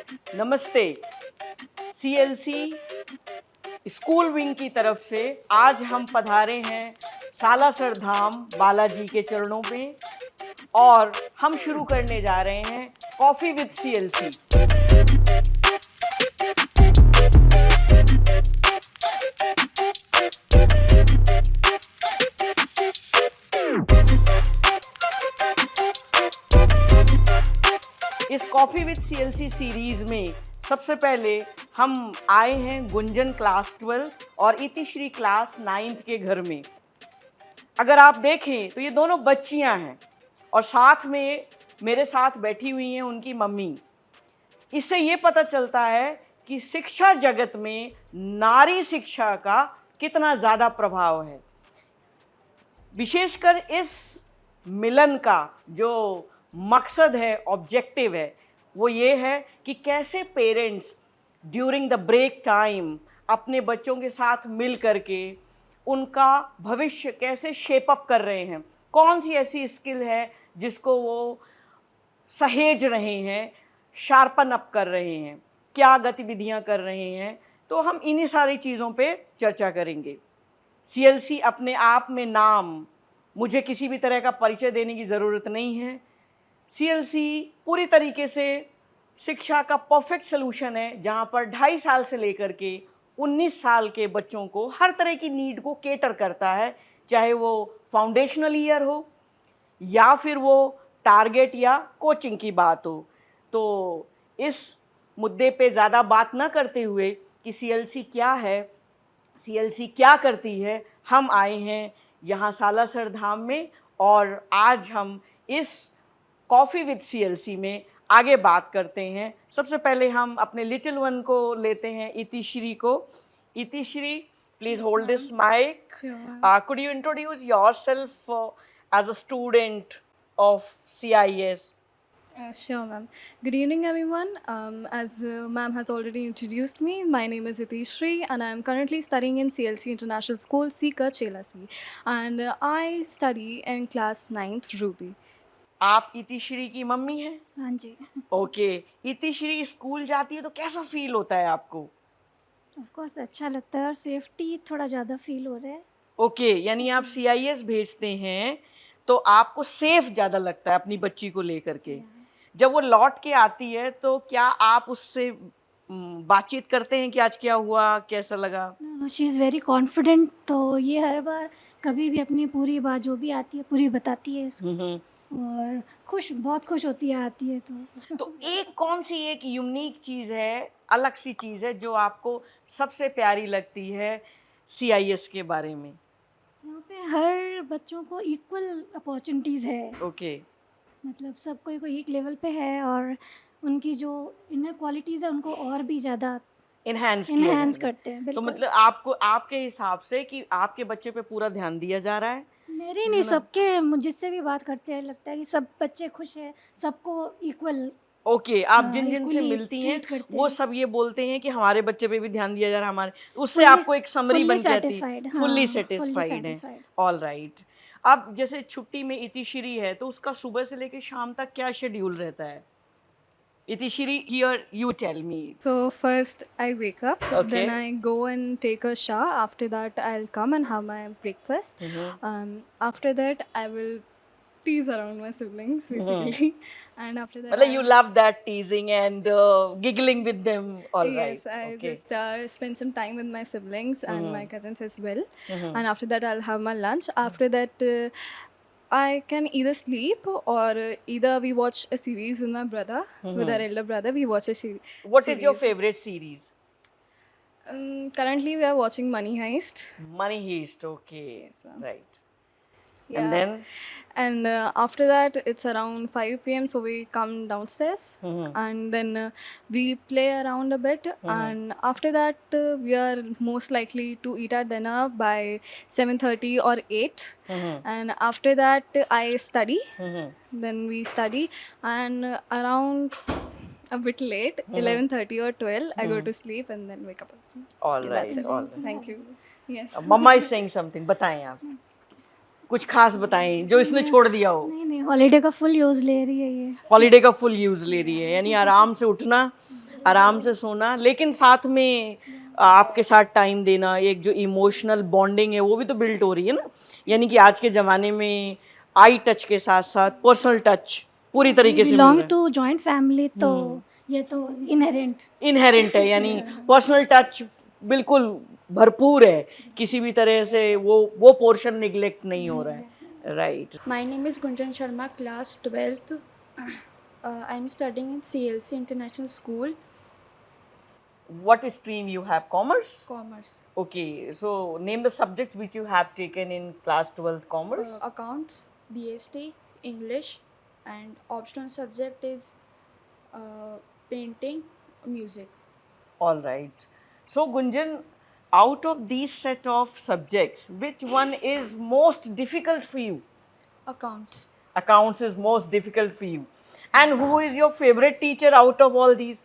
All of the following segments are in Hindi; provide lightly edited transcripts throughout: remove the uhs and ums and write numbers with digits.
नमस्ते। सीएलसी स्कूल विंग की तरफ से आज हम पधारे हैं सालासर धाम बालाजी के चरणों में और हम शुरू करने जा रहे हैं कॉफी विद सीएलसी। इस कॉफी विद सीएलसी सीरीज में सबसे पहले हम आए हैं गुंजन क्लास 12 और इतिश्री क्लास 9th के घर में। अगर आप देखें तो ये दोनों बच्चियां हैं और साथ में मेरे साथ बैठी हुई हैं उनकी मम्मी। इससे ये पता चलता है कि शिक्षा जगत में नारी शिक्षा का कितना ज़्यादा प्रभाव है। विशेषकर इस मिलन का जो मकसद है, ऑब्जेक्टिव है, वो ये है कि कैसे parents during the break time अपने बच्चों के साथ मिल करके उनका भविष्य कैसे शेप अप कर रहे हैं, कौन सी ऐसी स्किल है जिसको वो सहेज रहे हैं, शार्पन अप कर रहे हैं, क्या गतिविधियां कर रहे हैं। तो हम इन्हीं सारी चीज़ों पे चर्चा करेंगे। सीएलसी अपने आप में नाम, मुझे किसी भी तरह का परिचय देने की ज़रूरत नहीं है। सीएलसी पूरी तरीके से शिक्षा का परफेक्ट सलूशन है, जहाँ पर 2.5 साल से लेकर के 19 साल के बच्चों को हर तरह की नीड को केटर करता है, चाहे वो फाउंडेशनल ईयर हो या फिर वो टारगेट या कोचिंग की बात हो। तो इस मुद्दे पे ज़्यादा बात ना करते हुए कि सीएलसी क्या है, सीएलसी क्या करती है, हम आए हैं यहाँ सालासर धाम में और आज हम इस कॉफ़ी विद सीएलसी में आगे बात करते हैं। सबसे पहले हम अपने लिटिल वन को लेते हैं, इतिश्री को। Itishri, please hold this mic. Could you introduce yourself as a student of CIS? Sure, ma'am. Good evening, everyone. As ma'am has already introduced me, my name is Itishri, and I am currently studying in CLC International School, Sika, Chelasi, and I study in class 9th, Ruby. आप इतिश्री की मम्मी हैं? हाँ जी. ओके। इतिश्री स्कूल जाती है तो कैसा फील होता है आपको? ऑफ कोर्स अच्छा लगता है और सेफ्टी थोड़ा ज़्यादा फील हो रहा है. ओके, यानी आप CIS भेजते हैं तो आपको सेफ ज़्यादा लगता है अपनी बच्ची को लेकर के। जब वो लौट के आती है तो क्या आप उससे बातचीत करते हैं कि आज क्या हुआ, कैसा लगा? No, she is very confident, तो ये हर बार कभी भी अपनी पूरी बात जो भी आती है पूरी बताती है इसको. और बहुत खुश होती है आती है तो एक कौन सी एक यूनिक चीज़ है, अलग सी चीज़ है जो आपको सबसे प्यारी लगती है CIS के बारे में? यहाँ पे हर बच्चों को इक्वल अपॉर्चुनिटीज़ है. ओके। मतलब सब कोई एक लेवल पे है और उनकी जो इनर क्वालिटीज़ है उनको और भी ज़्यादा इनहैंस करते हैं. तो बिल्कुल. मतलब आपको, आपके हिसाब से कि आपके बच्चे पे पूरा ध्यान दिया जा रहा है? मेरे नहीं, सबके जिससे भी बात करते हैं लगता है कि सब बच्चे खुश हैं, सबको इक्वल. ओके, आप जिन जिन से मिलती हैं वो सब ये बोलते हैं कि हमारे बच्चे पे भी ध्यान दिया जा रहा है, हमारे उससे आपको एक समरी बन के आती है, फुल्ली सेटिस्फाइड है। All right. अब जैसे छुट्टी में इतिश्री है तो उसका सुबह से लेकर शाम तक क्या शेड्यूल रहता है? Itishri, here you tell me. So first I wake up, Okay. then I go and take a shower. After that I'll come and have my breakfast. After that I will tease around my siblings basically. And after that Well, you love that teasing and giggling with them, all right. yes, I just spend some time with my siblings and my cousins as well. And after that I'll have my lunch. After that I can either sleep or either we watch a series with my brother, with our elder brother. We watch a series. What is your favorite series? Currently, we are watching Money Heist. Money Heist, okay. Yes, ma'am. Right. Yeah. And then? And after that, it's around 5 p.m. So we come downstairs and then we play around a bit. And after that, we are most likely to eat our dinner by 7:30 or 8. And after that, I study. Then we study, and around a bit late, 11:30 or 12, I go to sleep and then wake up. All Okay, right, that's it. all right. Thank you. Yes. Mama is saying something. बताएं आप, कुछ खास बताएं जो इसने छोड़ दिया हो। नहीं, हॉलीडे का फुल यूज़ ले रही है ये. हॉलीडे का फुल यूज ले रही है, यानी आराम से उठना आराम से सोना, लेकिन साथ में आपके साथ टाइम देना, एक जो इमोशनल बॉन्डिंग है वो भी तो बिल्ट हो रही है ना। यानी कि आज के ज़माने में आई टच के साथ साथ पर्सनल टच पूरी तरीके से मिल बिलोंग रहा है। टू जॉइंट फैमिली, तो ये तो इनहेरेंट। इनहेरेंट है, यानी पर्सनल टच बिल्कुल भरपूर है, किसी भी तरह से वो पोर्शन निग्लेक्ट नहीं हो रहा है, right. My name is Gunjan Sharma, class 12th. I'm studying in CLC International School, What stream you have? Commerce? Commerce. Okay, so name the subjects which you have taken in class 12th commerce. Accounts, BST, English, and optional subject is painting, music. All right. So Gunjan, out of these set of subjects, which one is most difficult for you? Accounts. Accounts is most difficult for you. And who is your favorite teacher out of all these?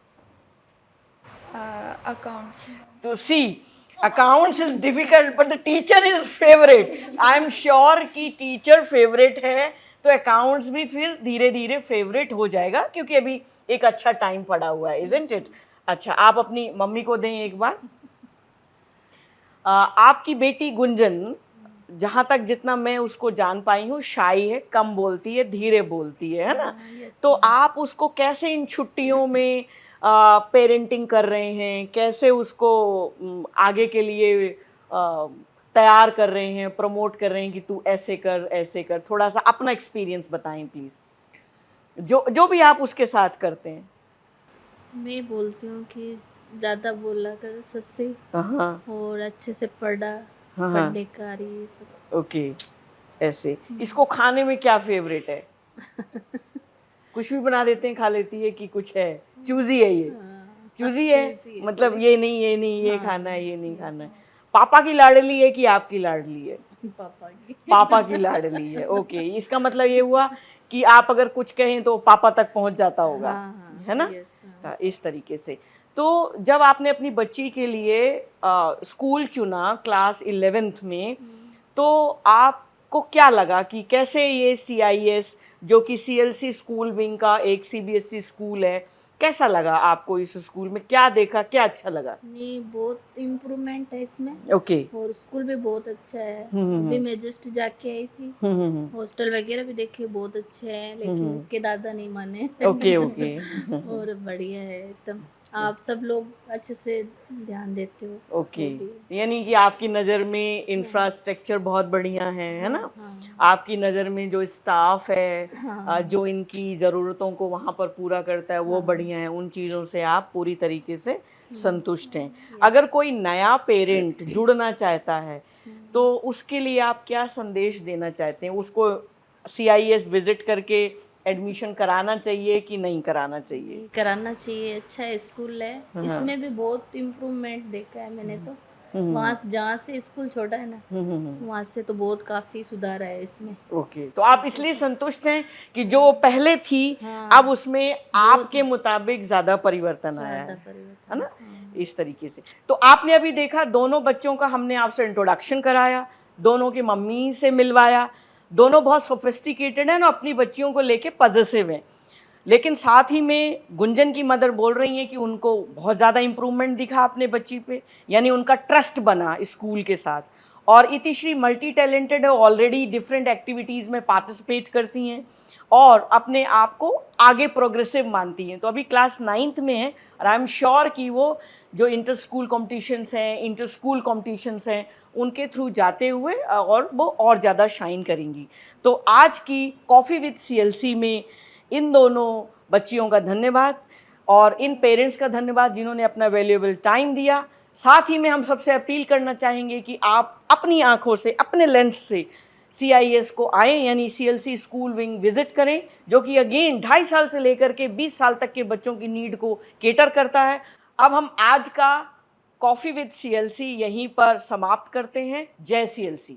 Accounts. To see, accounts is difficult, but the teacher is favorite. I am sure कि teacher favorite है, तो accounts भी फिर धीरे धीरे favorite हो जाएगा, क्योंकि अभी एक अच्छा टाइम पड़ा हुआ है, isn't it? अच्छा, आप अपनी मम्मी को दें एक बार। आपकी बेटी गुंजन, जहाँ तक जितना मैं उसको जान पाई हूँ, शाई है, कम बोलती है, धीरे बोलती है ना? तो आप उसको कैसे इन छुट्टियों में पेरेंटिंग कर रहे हैं, कैसे उसको आगे के लिए तैयार कर रहे हैं, प्रमोट कर रहे हैं कि तू ऐसे कर, थोड़ा सा अपना एक्सपीरियंस बताएं प्लीज़, जो भी आप उसके साथ करते हैं। मैं बोलती हूँ कि ज़्यादा बोला कर सबसे, हाँ और अच्छे से पढ़ा, हाँ। पढ़ने का ये सब। ओके, ऐसे। इसको खाने में क्या फेवरेट है? कुछ भी बना देते हैं, खा लेती है कि कुछ है? चूजी है ये, चूजी है, मतलब ये नहीं ये खाना है, ये नहीं खाना है। पापा की लाडली है कि आपकी लाडली है? पापा की लाडली है। ओके, इसका मतलब ये हुआ कि आप अगर कुछ कहें तो पापा तक पहुंच जाता होगा, है ना? इस तरीके से। तो जब आपने अपनी बच्ची के लिए स्कूल चुना क्लास 11th में, तो आपको क्या लगा कि कैसे ये CIS, जो कि CLC स्कूल विंग का एक CBSE स्कूल है, कैसा लगा आपको इस स्कूल में? क्या देखा, क्या अच्छा लगा? नहीं, बहुत इम्प्रूवमेंट है इसमें। ओके। और स्कूल भी बहुत अच्छा है। अभी मैं जस्ट जाके आई थी, हॉस्टल वगैरह भी देखे, बहुत अच्छे हैं, लेकिन इसके दादा नहीं माने। ओके। और बढ़िया है एकदम। आप सब लोग अच्छे से ध्यान देते हो। ओके, यानी कि आपकी नज़र में इंफ्रास्ट्रक्चर बहुत बढ़िया है ना? आपकी नज़र में जो स्टाफ है, जो इनकी ज़रूरतों को वहाँ पर पूरा करता है, वो बढ़िया है, उन चीज़ों से आप पूरी तरीके से संतुष्ट हैं। अगर कोई नया पेरेंट जुड़ना चाहता है, तो उसके लिए आप क्या संदेश देना चाहते हैं? उसको CIS विजिट करके एडमिशन कराना चाहिए कि नहीं कराना चाहिए? कराना चाहिए, अच्छा स्कूल है। इसमें भी बहुत इम्प्रूवमेंट देखा है मैंने तो। वहाँ जहाँ से स्कूल छोटा है ना, वहाँ से तो बहुत काफी सुधार है इसमें। ओके, तो आप इसलिए संतुष्ट हैं कि जो पहले थी, अब उसमें आपके मुताबिक ज्यादा परिवर्तन आया है ना? इस तरीके से। तो आपने अभी देखा, दोनों बच्चों का हमने आपसे इंट्रोडक्शन कराया, दोनों की मम्मी से मिलवाया, दोनों बहुत सोफिस्टिकेटेड हैं ना, अपनी बच्चियों को लेके पॉजिटिव हैं। लेकिन साथ ही में गुंजन की मदर बोल रही हैं कि उनको बहुत ज़्यादा इम्प्रूवमेंट दिखा अपने बच्ची पे, यानी उनका ट्रस्ट बना स्कूल के साथ। और इतिश्री मल्टी टैलेंटेड है, ऑलरेडी डिफरेंट एक्टिविटीज़ में पार्टिसिपेट करती हैं और अपने आप को आगे प्रोग्रेसिव मानती हैं। तो अभी क्लास 9th में है, और आई एम श्योर कि वो जो इंटर स्कूल कॉम्पिटिशन्स हैं, इंटर स्कूल कॉम्पिटिशन्स हैं, उनके थ्रू जाते हुए और वो और ज़्यादा शाइन करेंगी। तो आज की कॉफ़ी विद CLC में इन दोनों बच्चियों का धन्यवाद, और इन पेरेंट्स का धन्यवाद जिन्होंने अपना वैल्यूएबल टाइम दिया। साथ ही में हम सबसे अपील करना चाहेंगे कि आप अपनी आँखों से, अपने लेंस से CIS को आएँ, यानी CLC स्कूल विंग विज़िट करें, जो कि अगेन 2.5 साल से लेकर के 20 साल तक के बच्चों की नीड को केटर करता है। अब हम आज का कॉफ़ी विद CLC यहीं पर समाप्त करते हैं। जय CLC।